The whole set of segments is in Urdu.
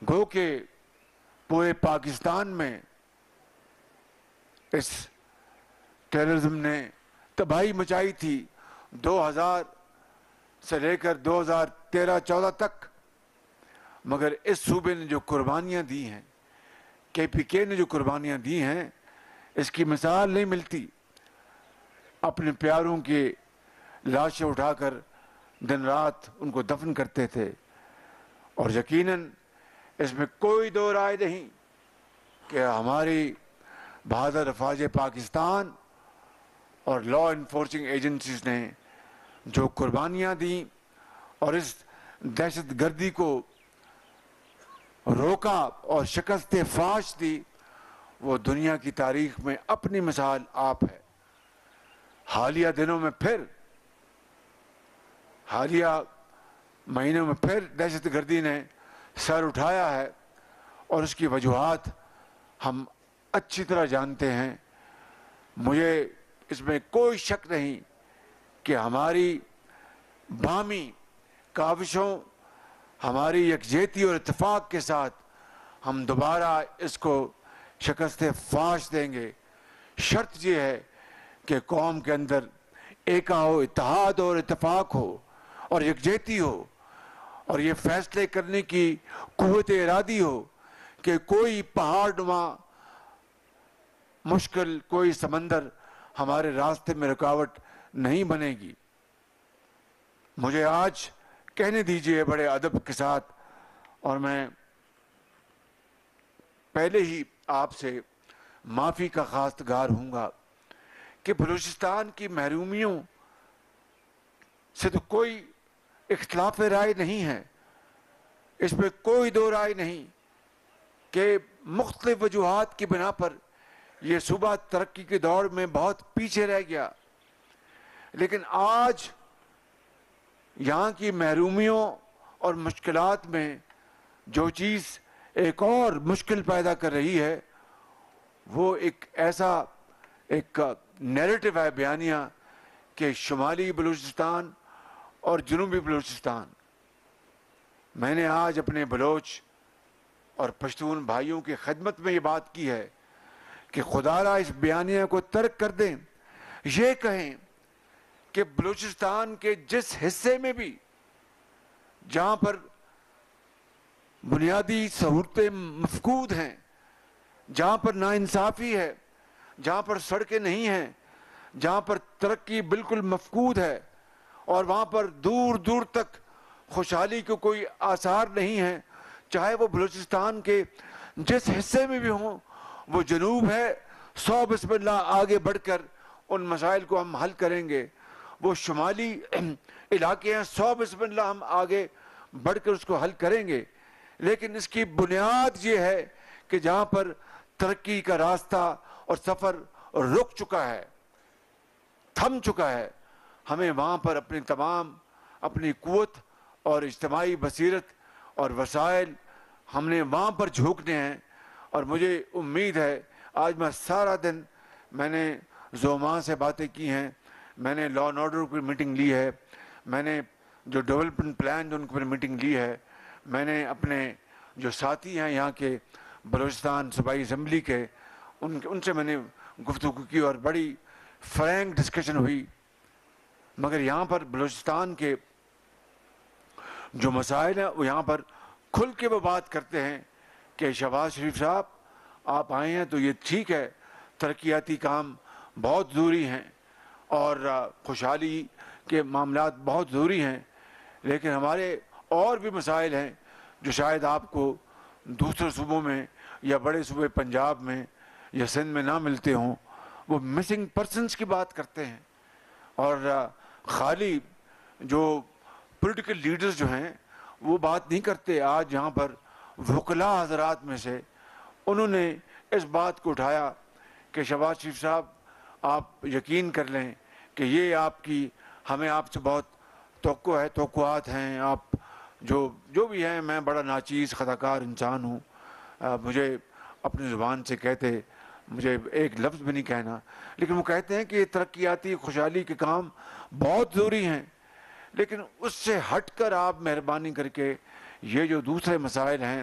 گو کہ پورے پاکستان میں اس ٹیررزم نے تباہی مچائی تھی 2000 سے لے کر 2013-14 تک، مگر اس صوبے نے جو قربانیاں دی ہیں، کے پی کے نے جو قربانیاں دی ہیں، اس کی مثال نہیں ملتی۔ اپنے پیاروں کی لاشیں اٹھا کر دن رات ان کو دفن کرتے تھے، اور یقیناً اس میں کوئی دو رائے نہیں کہ ہماری بہادر افواج پاکستان اور لا انفورسنگ ایجنسیز نے جو قربانیاں دیں اور اس دہشت گردی کو روکا اور شکست فاش دی، وہ دنیا کی تاریخ میں اپنی مثال آپ ہے۔ حالیہ دنوں میں حالیہ مہینوں میں پھر دہشت گردی نے سر اٹھایا ہے، اور اس کی وجوہات ہم اچھی طرح جانتے ہیں۔ مجھے اس میں کوئی شک نہیں کہ ہماری باہمی کاوشوں، ہماری یکجہتی اور اتفاق کے ساتھ ہم دوبارہ اس کو شکست فاش دیں گے۔ شرط یہ ہے کہ قوم کے اندر ایکا ہو، اتحاد اور اتفاق ہو اور یکجہتی ہو، اور یہ فیصلے کرنے کی قوت ارادی ہو کہ کوئی پہاڑ نما مشکل، کوئی سمندر ہمارے راستے میں رکاوٹ نہیں بنے گی۔ مجھے آج کہنے دیجئے بڑے ادب کے ساتھ، اور میں پہلے ہی آپ سے معافی کا خواستگار ہوں گا کہ بلوچستان کی محرومیوں سے تو کوئی اختلاف رائے نہیں ہے، اس میں کوئی دو رائے نہیں کہ مختلف وجوہات کی بنا پر یہ صوبہ ترقی کے دور میں بہت پیچھے رہ گیا، لیکن آج یہاں کی محرومیوں اور مشکلات میں جو چیز ایک اور مشکل پیدا کر رہی ہے، وہ ایک ایسا نیریٹو ہے، بیانیہ، کہ شمالی بلوچستان اور جنوبی بلوچستان۔ میں نے آج اپنے بلوچ اور پشتون بھائیوں کی خدمت میں یہ بات کی ہے کہ خدا را اس بیانیہ کو ترک کر دیں، یہ کہیں کہ بلوچستان کے جس حصے میں بھی جہاں پر بنیادی سہولتیں مفقود ہیں، جہاں پر ناانصافی ہے، جہاں پر سڑکیں نہیں ہیں، جہاں پر ترقی بالکل مفقود ہے، اور وہاں پر دور دور تک خوشحالی کے کوئی آثار نہیں ہیں، چاہے وہ بلوچستان کے جس حصے میں بھی ہوں، وہ جنوب ہے، 100 بسم اللہ آگے بڑھ کر ان مسائل کو ہم حل کریں گے۔ وہ شمالی علاقے ہیں، 100 بسم اللہ ہم آگے بڑھ کر اس کو حل کریں گے، لیکن اس کی بنیاد یہ ہے کہ جہاں پر ترقی کا راستہ اور سفر رک چکا ہے، تھم چکا ہے، ہمیں وہاں پر اپنی قوت اور اجتماعی بصیرت اور وسائل ہم نے وہاں پر جھونکنے ہیں۔ اور مجھے امید ہے، آج میں سارا دن میں نے زوما سے باتیں کی ہیں، میں نے لا اینڈ آرڈر کی میٹنگ لی ہے، میں نے جو ڈیولپمنٹ پلان ان کی میٹنگ لی ہے، میں نے اپنے جو ساتھی ہیں یہاں کے بلوچستان صوبائی اسمبلی کے، ان سے میں نے گفتگو کی اور بڑی فرینک ڈسکشن ہوئی، مگر یہاں پر بلوچستان کے جو مسائل ہیں وہ یہاں پر کھل کے وہ بات کرتے ہیں کہ شہباز شریف صاحب آپ آئے ہیں تو یہ ٹھیک ہے، ترقیاتی کام بہت ضروری ہیں اور خوشحالی کے معاملات بہت ضروری ہیں، لیکن ہمارے اور بھی مسائل ہیں جو شاید آپ کو دوسرے صوبوں میں یا بڑے صوبے پنجاب میں یا سندھ میں نہ ملتے ہوں۔ وہ مسنگ پرسنز کی بات کرتے ہیں، اور خالی جو پولیٹیکل لیڈرز جو ہیں وہ بات نہیں کرتے۔ آج یہاں پر وکلاء حضرات میں سے انہوں نے اس بات کو اٹھایا کہ شہباز شریف صاحب آپ یقین کر لیں کہ یہ ہمیں آپ سے بہت توقعات ہیں، آپ جو بھی ہیں، میں بڑا ناچیز خطاکار انسان ہوں، مجھے اپنی زبان سے کہتے، مجھے ایک لفظ بھی نہیں کہنا، لیکن وہ کہتے ہیں کہ یہ ترقیاتی خوشحالی کے کام بہت ضروری ہیں، لیکن اس سے ہٹ کر آپ مہربانی کر کے یہ جو دوسرے مسائل ہیں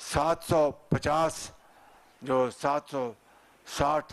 760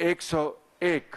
101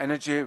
NHA